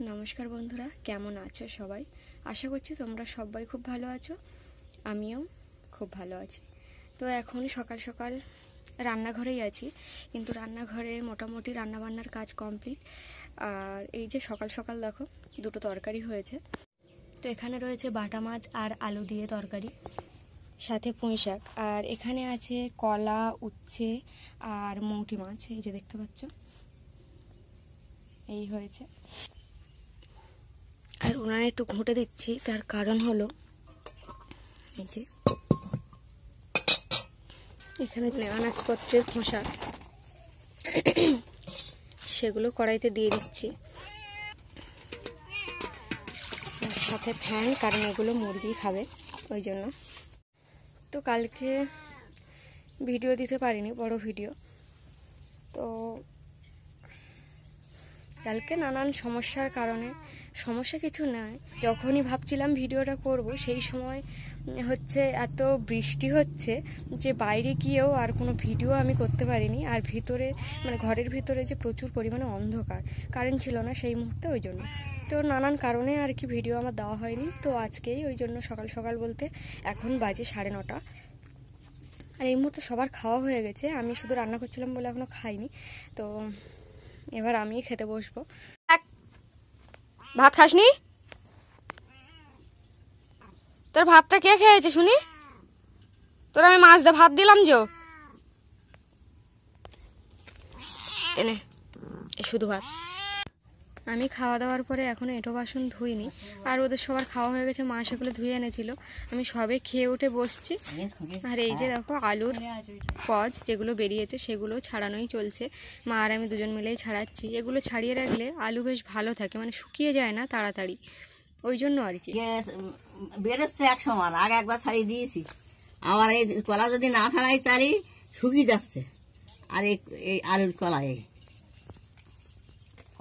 নমস্কার বন্ধুরা, কেমন আছো সবাই? আশা করছি তোমরা সবাই খুব ভালো আছো, আমিও খুব ভালো আছি। তো এখন সকাল সকাল রান্নাঘরেই আছি, কিন্তু রান্নাঘরে মোটামুটি রান্নাবান্নার কাজ কমপ্লিট। আর এই যে সকাল সকাল দেখো দুটো তরকারি হয়েছে। তো এখানে রয়েছে বাটা মাছ আর আলু দিয়ে তরকারি, সাথে পুঁই শাক, আর এখানে আছে কলা, উচ্ছে আর মৌটি মাছ, এই যে দেখতে পাচ্ছ এই হয়েছে। আর উনানে একটু ঘুঁটে দিচ্ছি, তার কারণ হলো এই যে এখানে যে আনাজপত্রের খোসা সেগুলো কড়াইতে দিয়ে দিচ্ছি, সাথে ফ্যান, কারণ এগুলো মুরগি খাবে ওই জন্য। তো কালকে ভিডিও দিতে পারিনি, বড় ভিডিও। তো কালকে নানান সমস্যার কারণে, সমস্যা কিছু নয়, যখনই ভাবছিলাম ভিডিওটা করব সেই সময় হচ্ছে এত বৃষ্টি হচ্ছে যে বাইরে গিয়েও আর কোনো ভিডিও আমি করতে পারিনি। আর ভিতরে মানে ঘরের ভিতরে যে প্রচুর পরিমাণে অন্ধকার, কারেন্ট ছিল না সেই মুহূর্তে, ওই জন্য। তো নানান কারণে আর কি ভিডিও আমার দেওয়া হয়নি। তো আজকেই ওই জন্য সকাল সকাল বলতে এখন বাজে 9:30, আর এই মুহূর্তে সবার খাওয়া হয়ে গেছে, আমি শুধু রান্না করছিলাম বলে এখনও খাইনি। তো এবার আমি খেতে বসবো। ভাত খাসনি? তোর ভাতটা কে খেয়েছে শুনি? তোর আমি মাছ দিয়ে ভাত দিলাম যে, এনে শুধু ভাত। আমি খাওয়া দাওয়ার পরে এখনো এঁটো বাসন ধুইনি, আর ওদের সবার খাওয়া হয়ে গেছে, মা সেগুলো ধুয়ে এনেছিল। আমি সবে খেয়ে উঠে বসছি। আর এই যে দেখো আলুর কজ যেগুলো বেরিয়েছে সেগুলো ছাড়ানোই চলছে, মা আর আমি দুজন মিলেই ছাড়াচ্ছি। এগুলো ছাড়িয়ে রাখলে আলু বেশ ভালো থাকে, মানে শুকিয়ে যায় না তাড়াতাড়ি, ওই জন্য আর কি। বেরোচ্ছে এক সময়, আগে একবার ছাড়িয়ে দিয়েছি, আবার এই কলা যদি না ছাড়াই চারি শুকিয়ে যাচ্ছে। আর এই আলুর কলা, এই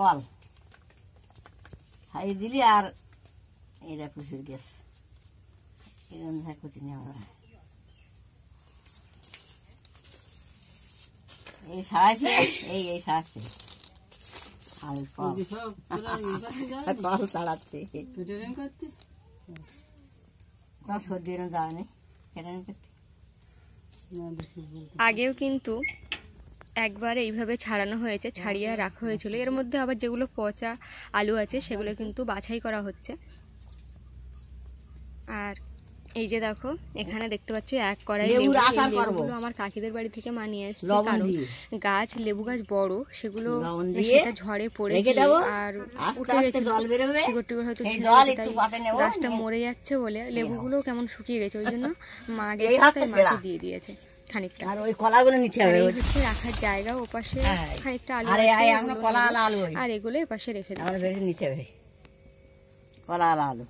কল ছাড়িয়ে দিলি আর এরা প্রচুর গেছে, এরকম করছি নেওয়া। এই ছাড়াইছে, এই ছাড়াচ্ছে আলুর কল, কল ছাড়াচ্ছে। সর্দি যায়নি, আগেও কিন্তু একবার এইভাবে ছাড়ানো হয়েছে, ছাড়িয়ে রাখা হয়েছিল। এর মধ্যে আবার যেগুলো পচা আলু আছে সেগুলো কিন্তু বাছাই করা হচ্ছে। আর এই যে দেখো এখানে দেখতে পাচ্ছ এক কড়াই লেবুগুলো আমার কাকিদের বাড়ি থেকে মা নিয়ে এসেছে, কারণ গাছ লেবু গাছ বড়, সেগুলো সেটা ঝড়ে পড়ে আর উঠে গেছিল, শিকড় টিকড় হয়তো ছিঁড়ে গেছে, তাই গাছটা মরে যাচ্ছে বলে লেবুগুলো কেমন শুকিয়ে গেছে, ওই জন্য মা গেছে, তাই মাকে দিয়ে দিয়েছে খানিকটা। আর ওই কলাগুলো নিতে হবে, এই হচ্ছে রাখার জায়গা, ওপাশে খানিকটা আলু আর এগুলো এপাশে রেখে নিতে হবে, কলা আলু।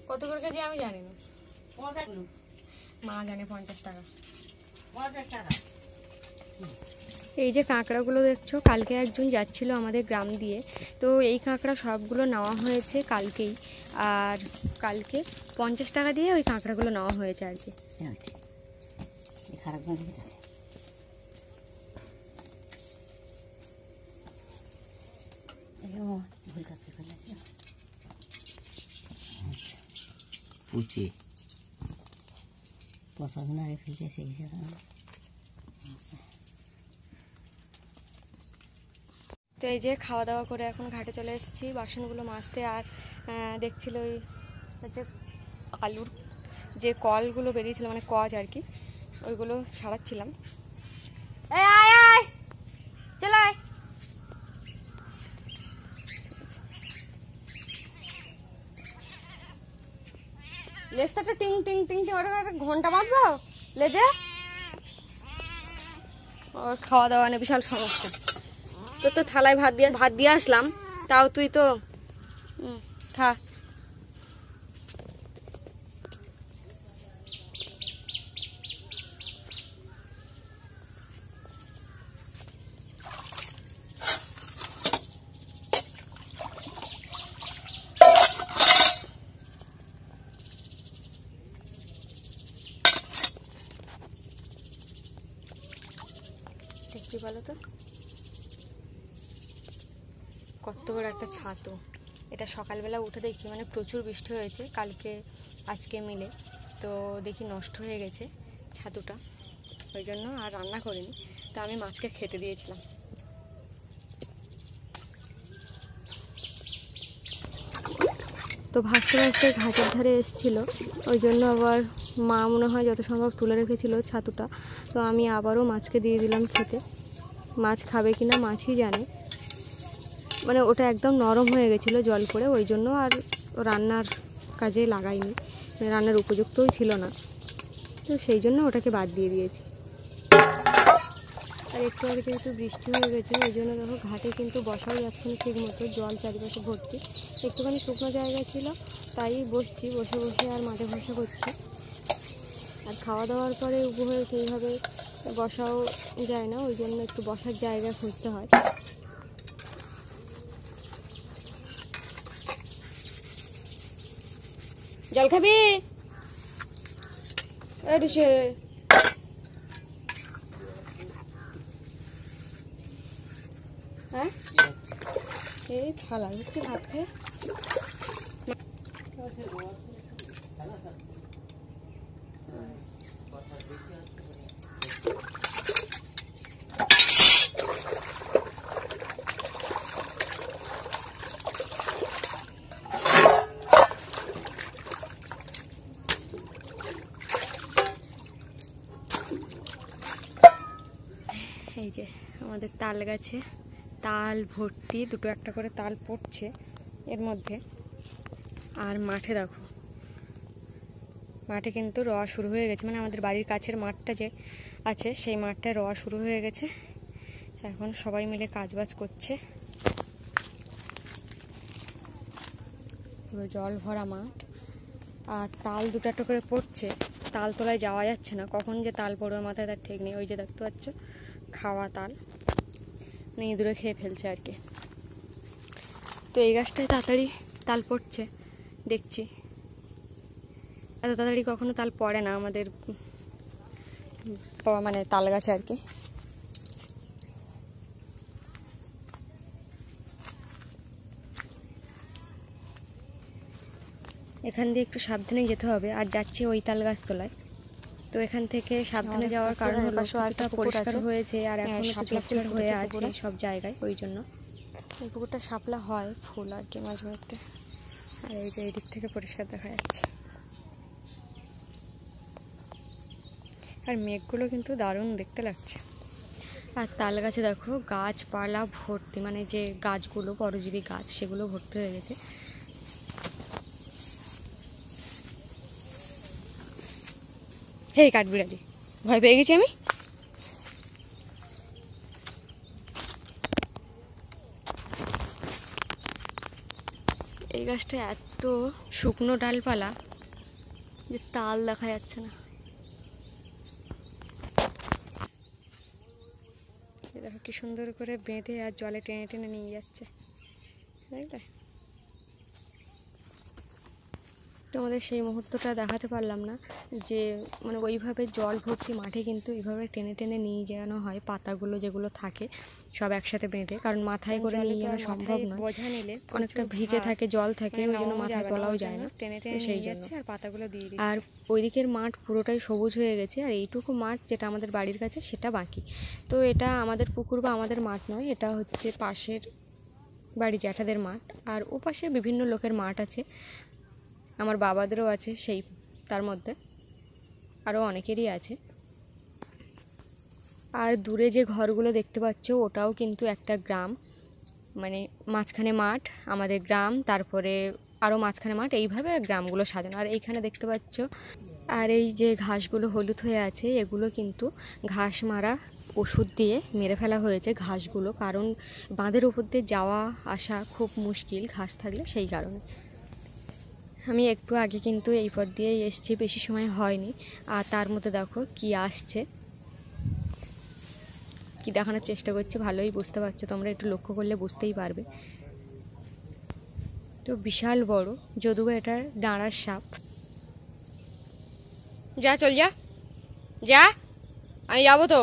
কত করে কেজি আমি জানি না, মা জানে 50 টাকা। এই যে কাঁকড়াগুলো দেখছো, কালকে একজন যাচ্ছিল আমাদের গ্রাম দিয়ে, তো এই কাঁকড়া সবগুলো নেওয়া হয়েছে কালকেই। আর কালকে 50 টাকা দিয়ে ওই কাঁকড়াগুলো নেওয়া হয়েছে আর কি। পুচি পছন্দ না ফেলছে সেই তো এই যে খাওয়া দাওয়া করে এখন ঘাটে চলে এসেছি বাসনগুলো মাজতে। আর দেখছিল ওই হচ্ছে আলুর যে কলগুলো বেরিয়েছিল, মানে কজ আর কি, ওইগুলো ছাড়াচ্ছিলাম। চলাই লেজটা তো টিং টিং টিং টিং, ওটা একটা ঘন্টা বাঁধবো লেজে। ওর খাওয়া দাওয়া নিয়ে বিশাল সমস্যা। তোর তো থালায় ভাত দিয়ে আসলাম, তাও তুই তো খা। কি বলো তো, কত বড় একটা ছাতু। এটা সকালবেলা উঠে দেখি মানে প্রচুর বৃষ্টি হয়েছে কালকে আজকে মিলে, তো দেখি নষ্ট হয়ে গেছে ছাতুটা, ওই জন্য আর রান্না করিনি। তো আমি মাছকে খেতে দিয়েছিলাম। তো ভাসতে ভাসতে ঘাটের ধারে এসেছিল, ওই জন্য আবার মা মনে হয় যত সম্ভব তুলে রেখেছিল ছাতুটা, তো আমি আবারও মাছকে দিয়ে দিলাম খেতে। মাছ খাবে কিনা মাছই জানে, মানে ওটা একদম নরম হয়ে গেছিলো জল পড়ে, ওই জন্য আর রান্নার কাজে লাগাইনি, মানে রান্নার উপযুক্তই ছিল না, তো সেই জন্য ওটাকে বাদ দিয়ে দিয়েছি। আর একটু আগে যেহেতু বৃষ্টি হয়ে গেছে, ওই জন্য দেখো ঘাটে কিন্তু বসাও যাচ্ছে না ঠিক মতো, জল চারিপাশে ভর্তি। একটুখানি শুকনো জায়গা ছিল, তাই বসছি, বসে বসে আর মাঠে ভরসা করছি। আর খাওয়া দাওয়ার পরে উবু হয়ে সেইভাবে বসাও যায় না, ওই জন্য একটু বসার জায়গা খুঁজতে হয়। জল খাবি? হ্যাঁ, এই থালা হচ্ছে ভাত খেয়ে। এই যে আমাদের তাল গাছে তাল ভর্তি, দুটো একটা করে তাল পড়ছে এর মধ্যে। আর মাঠে দেখো, মাঠে কিন্তু রোয়া শুরু হয়ে গেছে, মানে আমাদের বাড়ির কাছের মাঠটা যে আছে সেই মাঠটায় রোয়া শুরু হয়ে গেছে। এখন সবাই মিলে কাজবাজ করছে, পুরো জল ভরা মাঠ। আর তাল দুটো একটা করে পড়ছে, তাল তোলায় যাওয়া যাচ্ছে না, কখন যে তাল পড়বে মাথায় তার ঠিক নেই। ওই যে দেখতে পাচ্ছ খাওয়া তাল, মানে ইঁদুরে খেয়ে ফেলছে আর কি। তো এই গাছটায় তাড়াতাড়ি তাল পড়ছে দেখছি, এত তাড়াতাড়ি কখনো তাল পড়ে না আমাদের মানে তাল গাছে আর কি। এখান দিয়ে একটু সাবধানে যেতে হবে, আর যাচ্ছি ওই তাল গাছ তলায়। তো এখান থেকে সাবধানে যাওয়ার কারণে কিছুটা পরিষ্কার হয়েছে, আর এখন শাপলা ফুল হয়ে আছে সব জায়গায়, ওই জন্য এই পুকুরটা শাপলা হয় ফুল আর কি মাঝে মধ্যে। আর এই যে এই দিক থেকে পরিষ্কার দেখা যাচ্ছে। আর মেঘগুলো কিন্তু দারুণ দেখতে লাগছে। আর তাল গাছে দেখো গাছপালা ভর্তি, মানে যে গাছগুলো পরজীবী গাছ সেগুলো ভর্তি হয়ে গেছে। হে কাঠবিড়ালি, ভয় পেয়ে গেছি আমি। এই গাছটা এত শুকনো ডালপালা যে তাল দেখা যাচ্ছে না। দেখো কি সুন্দর করে বেঁধে আর জলে টেনে টেনে নিয়ে যাচ্ছে, দেখলে? তোমাদের সেই মুহূর্তটা দেখাতে পারলাম না, যে মানে ওইভাবে জল ভর্তি মাঠে কিন্তু এইভাবে টেনে টেনে নিয়ে যাওয়ানো হয় পাতাগুলো যেগুলো থাকে সব একসাথে বেঁধে, কারণ মাথায় করে নিয়ে যাওয়া সম্ভব নয়, বোঝা নিলে অনেকটা ভিজে থাকে জল থাকে, ওই জন্য মাথায় তোলাও যায় না, টেনে টেনে সেই জন্য। আর পাতাগুলো দিয়ে দিই। আর ওইদিকের মাঠ পুরোটাই সবুজ হয়ে গেছে, আর এইটুকু মাঠ যেটা আমাদের বাড়ির কাছে সেটা বাকি। তো এটা আমাদের পুকুর বা আমাদের মাঠ নয়, এটা হচ্ছে পাশের বাড়ি জ্যাঠাদের মাঠ, আর ওপাশে বিভিন্ন লোকের মাঠ আছে, আমার বাবাদেরও আছে, সেই তার মধ্যে আরও অনেকেরই আছে। আর দূরে যে ঘরগুলো দেখতে পাচ্ছ ওটাও কিন্তু একটা গ্রাম, মানে মাঝখানে মাঠ আমাদের গ্রাম, তারপরে আরও মাঝখানে মাঠ, এইভাবে গ্রামগুলো সাজানো। আর এইখানে দেখতে পাচ্ছ, আর এই যে ঘাসগুলো হলুদ হয়ে আছে এগুলো কিন্তু ঘাস মারা ওষুধ দিয়ে মেরে ফেলা হয়েছে ঘাসগুলো, কারণ বাঁধের উপর দিয়ে যাওয়া আসা খুব মুশকিল ঘাস থাকলে, সেই কারণে। আমি একটু আগে কিন্তু এই পথ দিয়েই এসেছি, বেশি সময় হয়নি। আর তার মধ্যে দেখো কি আসছে, কি দেখানোর চেষ্টা করছে ভালোই বুঝতে পারছো তোমরা, একটু লক্ষ্য করলে বুঝতেই পারবে। তো বিশাল বড়, যদিও এটার ডাঁড়ার সাপ। যা চল যা যা, আমি যাবো তো।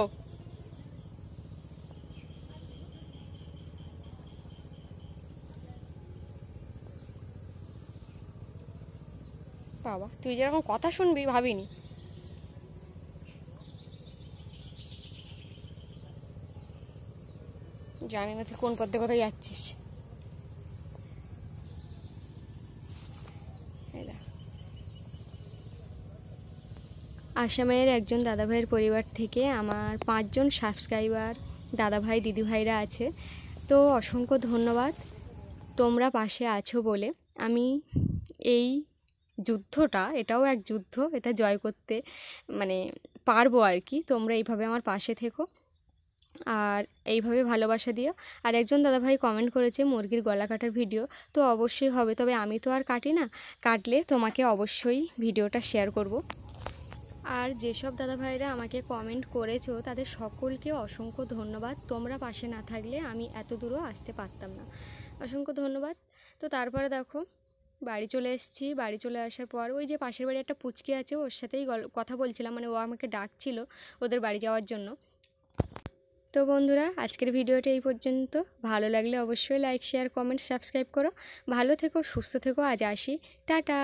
বাবা, তুই যেরকম কথা শুনবি ভাবিনি। জানি না তুই কোন পথে কোথায় যাচ্ছিস। আসামের একজন দাদাভাইয়ের পরিবার থেকে আমার 5 জন সাবস্ক্রাইবার দাদাভাই দিদিভাইরা আছে। তো অসংখ্য ধন্যবাদ, তোমরা পাশে আছো বলে আমি এই যুদ্ধটা, এটাও এক যুদ্ধ, এটা জয় করতে মানে পারবো আর কি। তোমরা এইভাবে আমার পাশে থেকো আর এইভাবে ভালোবাসা দিও। আর একজন দাদাভাই কমেন্ট করেছে মুরগির গলা কাটার ভিডিও, তো অবশ্যই হবে, তবে আমি তো আর কাটি না, কাটলে তোমাকে অবশ্যই ভিডিওটা শেয়ার করব। আর যেসব দাদাভাইরা আমাকে কমেন্ট করেছো তাদের সকলকে অসংখ্য ধন্যবাদ, তোমরা পাশে না থাকলে আমি এত দূরও আসতে পারতাম না, অসংখ্য ধন্যবাদ। তো তারপরে দেখো বাড়ি চলে এসেছি, বাড়ি চলে আসার পর ওই যে পাশের বাড়ি একটা পুচকি আছে, ওর সাথেই কথা বলছিলাম, মানে ও আমাকে ডাকছিল ওদের বাড়ি যাওয়ার জন্য। তো বন্ধুরা, আজকের ভিডিওটা এই পর্যন্ত। ভালো লাগলে অবশ্যই লাইক শেয়ার কমেন্ট সাবস্ক্রাইব করো। ভালো থেকো, সুস্থ থেকো, আজ আসি, টাটা।